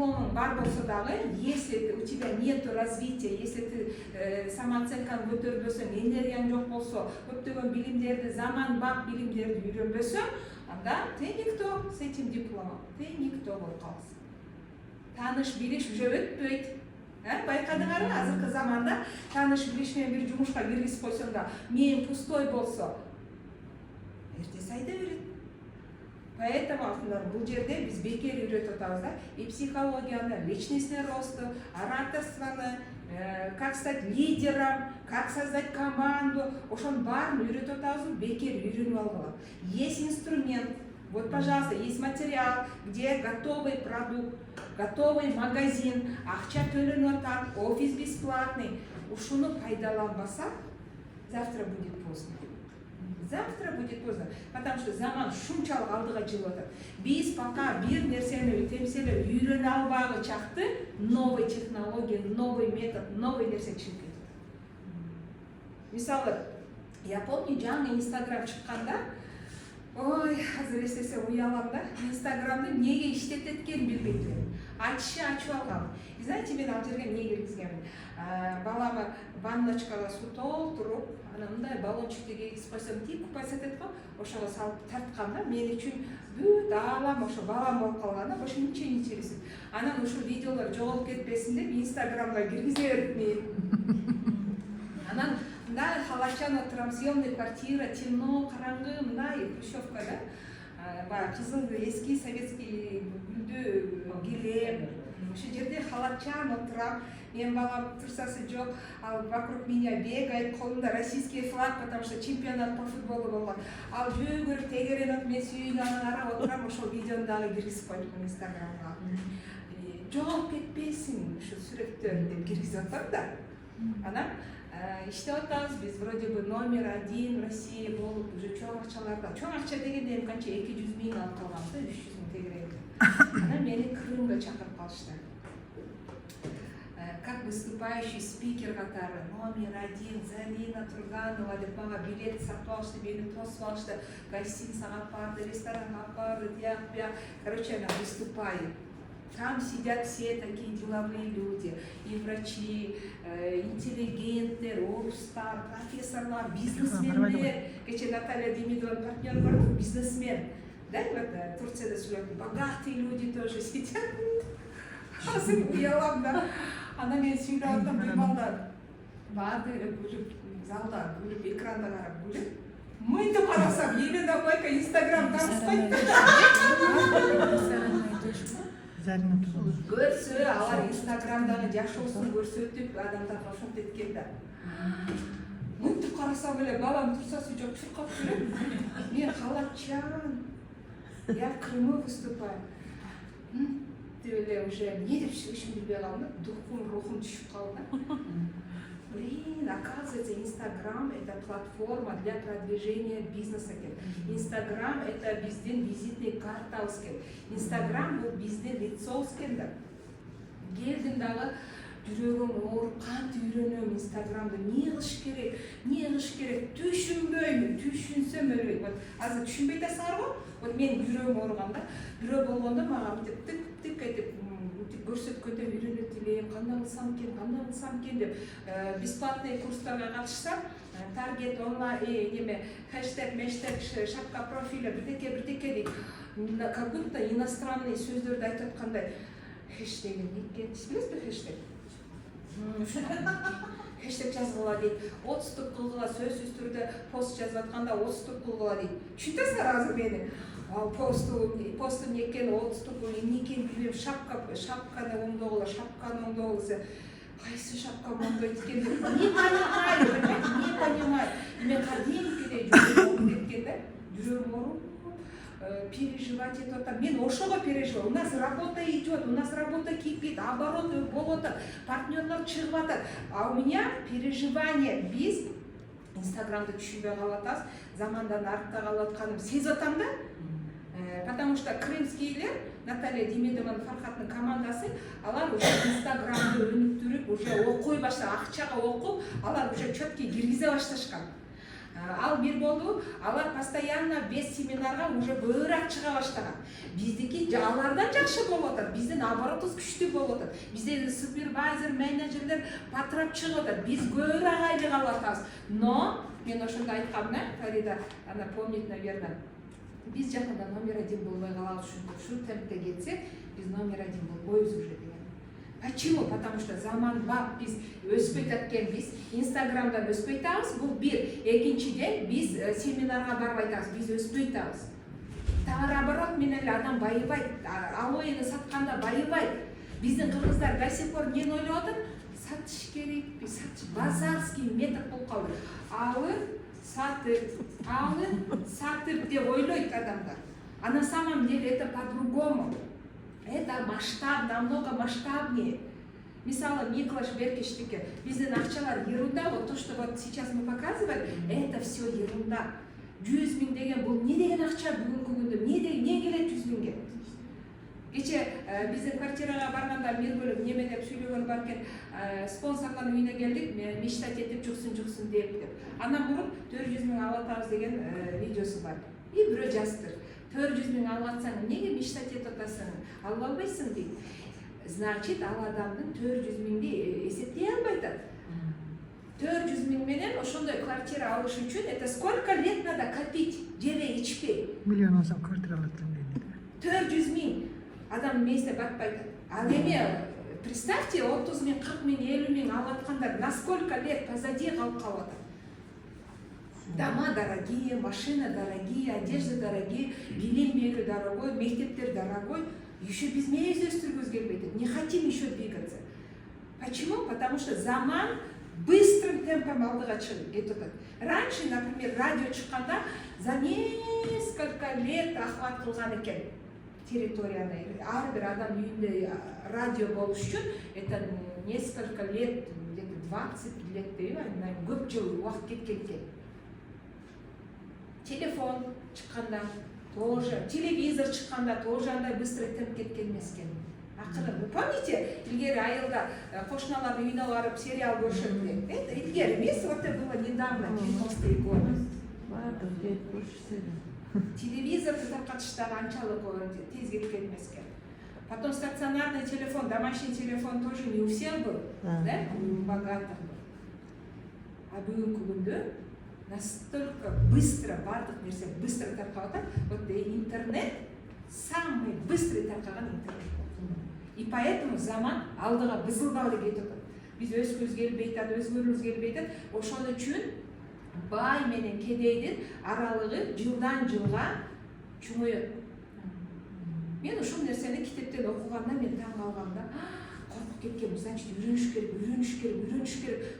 дипломың бар болса дагы, если у тебя нет развития, если ты самооценканы көтөрбөсөң, энергияң жок болсо, көптөгөн билимдерди, заманбап билимдерди үйрөнбөсөң, анда ты никто с этим дипломом, ты никто болуп каласың. Тааныш билиш уже өтпөйт. Байкадыңарбы, азыркы заманда тааныш билиш менен бир жумушка киргизип койсоң да, мен пустой болсо, эртеси айда берет. Поэтому алтындар, бул жерде биз бекер үйрөтүп атабыз да, и психологияны, личностный росту, ораторствону, как стать лидером, как создать команду, ошонун баарын үйрөтүп атабыз, бекер үйрөнүп алгыла. Есть инструмент, вот, пожалуйста, есть материал, где готовый продукт, готовый магазин, акча төлөнүп атат, офис бесплатный. Ушуну пайдаланбасак, завтра будет поздно. Завтра будет поздно, потому что заман шунчалык алдыга жылып атат. Биз пока бир нерсени темселеп үйрөнө албагы чакты новый технология, новый метод, новый нерсе чыгып кетет. Мисалы, я помню, жаңы Инстаграм чыкканда, ой, азыр эстесем уялам да, Инстаграмды эмнеге иштетет экенин билбейт элем. Ачып алгам. И знаете, мен ал жерге эмне киргизгенмин? Баламы ванночкага суу толтуруп, анан мындай баллончикти киргизип койсом, тип купать этет го, ошого салып тарткам да, мен үчүн бүт аалам ошо балам болуп калган да, ошо ничего интересен. Анан ушул видеолор жоголуп кетпесин деп Инстаграмга киргизе бердим. Анан мындай халачан отурам, съемный квартира, темно, караңгы, мындай хрущевка да, баягы кызыл эски советский гүлдүү килем. Ошол жерде халатчан отурам, мен балам турсасы жок, ал вокруг меня бегает, колунда российский флаг, потому что чемпионат по футболу болгон. Ал жүгүрүп тегеренип, мен сүйүнүп анан карап отурам, ошол видеону дагы киргизип койдум Инстаграмга. Жоголуп кетпесин ушу сүрөттөр деп киргизип атам да. Анан иштеп атабыз, биз вроде бы номер 1 в России болуп, уже чоң акчаларда. Чоң акча дегенде эми канча 200 миң алып калганбыз да, 300 миң тегерегиде. Анан мени Крымга чакырып калышты. Как выступающий спикер катары, номер 1, Зарина Турганова деп мага билет сатып алышты, мени тосуп алышты, гостиницага апарды, ресторанга апарды, тияк бияк. Короче, я выступаю. Там сидят все такие деловые люди, и врачи, интеллигенттер, орустар, профессорлар, бизнесмендер. Кече Наталья Демидовна партнер бар, бизнесмен. Да, вот Турцияда сүйлөп, богатые люди тоже сидят. Азыр уялам да. Анан мен сүйлөп атам, балдар. Барды эле күлүп, залда күлүп, экранда карап күлүп. Мынтип карасам, елена койка Инстаграм таныстайт. Көрсө, алар Инстаграмдагы жашоосун көрсөтүп, адамдарга ошентип экен да. Мынтип карасам эле балам турсасы жок, чуркап жүрөм. Мен халатчан. Я в Крыму выступаю. Ты уже не деп ишин билбей калдым, духум, рухум түшүп калды. Блин, оказывается, Инстаграм — это платформа для продвижения бизнеса. Инстаграм — это биздин визитный картабыз. Инстаграм — бул биздин лицобуз да. Келдим дагы, жүрөгүм ооруп, кантип үйрөнөм Инстаграмды, эмне кылыш керек, түшүнбөймүн, түшүнсөм өлөйм. Вот азыр түшүнбөй атасыңар го? Вот мен жүрөгүм ооруганда, бирөө болгондо мага мынтип тик айтып көрсөткөндө үйрөнөт элем, кандай кылсам экен деп бесплатный курстарга катышсам, таргет онлайн неме хэштег, шапка профиля, бирдеке дейт. Как будто иностранный сөздөрдү айтып аткандай. Хэштег эмне экен? Билесизби хэштег? Хэштег жазгыла дейт. 30 туп кылгыла, сөзсүз түрдө пост жазып атканда 30 туп кылгыла дейт. Түшүнөсүңөр азыр мени? Ал посту эмне экен, 30 туп эмне экен билбейм, шапканы оңдогула, кайсы шапка оңдойт экен деп не понимаю. Мен кадимкидей жүрөгүм кеткен да, жүрөгүм ооруп, переживать этип атам. Мен ошого переживаю. У нас работа идет, у нас работа кипит, обороты болуп атат, партнерлар чыгып атат. А у меня переживание, биз Инстаграмды түшүнбөй калып атабыз, замандан артта калып атканымды сезип атам да. Потому что крымскийлер, Наталья Демидованын, Фархаттын командасы, алар уже Инстаграмды өнүктүрүп, уже окуй баштаган, акчага окуп, алар уже четкий киргизе башташкан. Ал бир болду, алар постоянно без семинарга уже көбүрөөк чыга баштаган. Биздики алардан жакшы болуп атат, биздин наоборот күчтүү болуп атат. Бизде супервайзер, менеджерлер патрап чыгып атат, биз көбүрөөк айлык алып атабыз. Но мен ошондо айткам да, Фарида, она помнит, наверное, биз жакында номер 1 болбой калабыз, ушу темпте кетсек, биз номер 1 болбойбуз уже деген. Почему? Потому что заман бак, биз өспөй аткенбиз, Инстаграмдан өспөй атабыз, бул бир. Экинчиден, биз семинарга барбай атабыз, биз өспөй атабыз. Таарабырак менен эле адам байыбайт, алоэни сатканда байыбайт. Биздин кыргыздар до сих пор эмнени ойлоп атат? Сатыш керекпи, сатыш базарский метод болуп калды. Алып, сатып деп ойлойт адамдар. А на самом деле это по-другому. Это масштаб, намного масштабнее. Мисалы, Миклаш Беркештике, биздин акчалар ерунда, вот то, что вот сейчас мы показывали, это все ерунда. 100 000 деген бул не деген акча бүгүнкү күндө, не келет 100 000ге? Кече биздин квартирага барганда Миргүл неме деп сүйлөгөн бар экен, спонсордун үйүнө келдик, мечтать этип жуксун деп. Андан мурун 400 000 алып атабыз деген видеосу бар. И бирөө жазыптыр. 400 000 алып атсаң, эмнеге мечтать этип атасың? Ала албайсың дейт. Значит, ал адамдын 400 000ди эсептей албайт. 400 000 менен ошондой квартира алыш үчүн это сколько лет надо копить, жебей ичпей. Миллион сом квартира алаттым дейт. 400 000 адам месте батпайт. Ал эме представьте, 30 000, 40 000, 50 000 алып аткандар насколько лет позади калып калат. Дома дорогие, машины дорогие, одежда дорогие, билим берүү дорогой, мектептер дорогой. Еще без мейз өстүргүбүз келбейт. Не хотим еще двигаться. Почему? Потому что заман быстрым темпом алдыга чыгып кетип атат. Раньше, например, радио чыкканда за несколько лет охват кылган экен территорияны. Ар бир адам үйүндө радио болуш үчүн это несколько лет, где-то 20 лет дейби, көп жыл убакыт кеткен экен. Телефон чыкканда тоже, телевизор чыкканда тоже андай быстро темп кеткен эмес экен. Акыры, вы помните, илгери айылда кошуналардын үйүнө барып сериал көрүшөт деп? Это илгери эмес, вот это было недавно, 90-е годы. Телевизорду таркатыштагы анчалык тез кеткен эмес экен. Потом стационарный телефон, домашний телефон тоже не у всех был, да? У богатых был. А бүгүнкү күндө настолько быстро бардык нерсе быстро таркап атат. Вот интернет самый быстрый таркаган интернет. И поэтому заман алдыга бызылдап эле кетип атат. Биз өскүбүз келбей атат, өзгөрүүбүз келбей атат. Ошон үчүн бай менен кедейдин аралыгы жылдан жылга чоңоет. Мен ошол нерсени китептен окуганда мен таң калгам да. Коркуп кеткем, значит, үйрөнүш керек,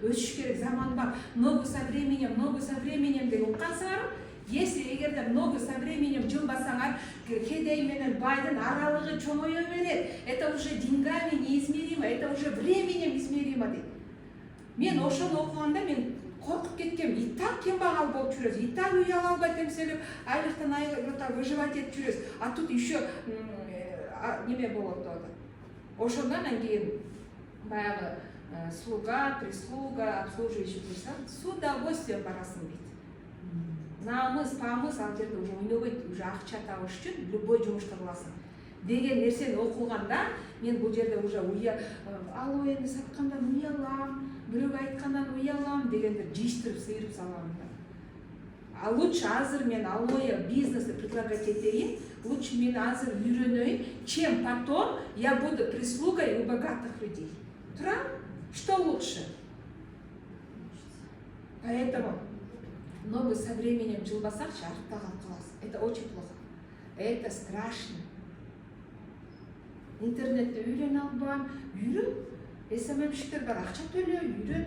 өсүш керек, заман бар. Много со временем деп уккансыңар. Если эгерде много со временем жылбасаңар, кедей менен байдын аралыгы чоңое берет. Это уже деньгами неизмеримо, это уже временем измеримо дейт. Мен ошону окуганда мен коркуп кеткем. И так кембагал болуп жүрөбүз, и так үй ала албай эмселеп, айлыктан айлыкка выживать этип жүрөбүз. А тут еще неме болот да. Ошондон кийин баягы слуга, прислуга, обслуживающий персонал с удовольствием барасың дейт. Намыс, памыс ал жерде уже ойнобойт, уже акча табыш үчүн любой жумушты кыласың деген нерсени окуганда мен бул жерде уже алоэни саткандан уялам, бирөөгө айткандан уялам дегендер жыйыштырып сыйырып салам да. А лучше азыр мен алоэ бизнести предлагать этейин, лучше мен азыр үйрөнөйүн, чем потом я буду прислугой у богатых людей. Тура? Что лучше? Поэтому много со временем жылбасак артта калып каласың. Это очень плохо. Это страшно. Интернетте үйрөнө албайм, үйрөн. СММщиктер бар, акча төлөө, үйрөн.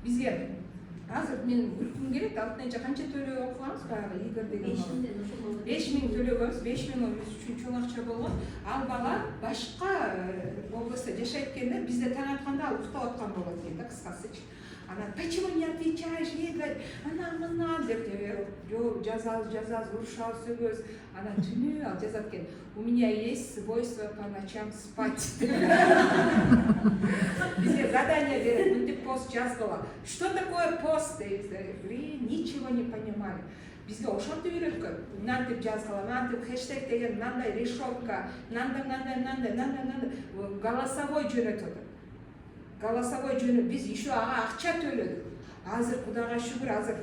Бизге азыр мен үлкүм келет, алтынчы канча төлөө окуганбыз баягы Игорь деген. 5000 төлөгөнбүз, 5000 үчүн чоң акча болгон. Ал бала башка областта жашайт экенде, бизде таң атканда ал уктап аткан болот экен да, кыскасычы. Анан почему не отвечаешь, не говорит, мына деп жок жазабыз урушабыз сөйбөбүз. Анан түнү ал жазат экен, у меня есть свойство по ночам спать. Бизге задание берет, мынтип пост жазгыла. Что такое пост дейбиз? Ничего не понимали. Бизге ошентип үйрөткөн. Мынантип жазгыла, мынантип хэштег деген, мынандай решетка, мынандай голосовой жөнөтөт. Голосовой жөнөтүп биз еще ага акча төлөдүк. Азыр Кудайга шүгүр, азыр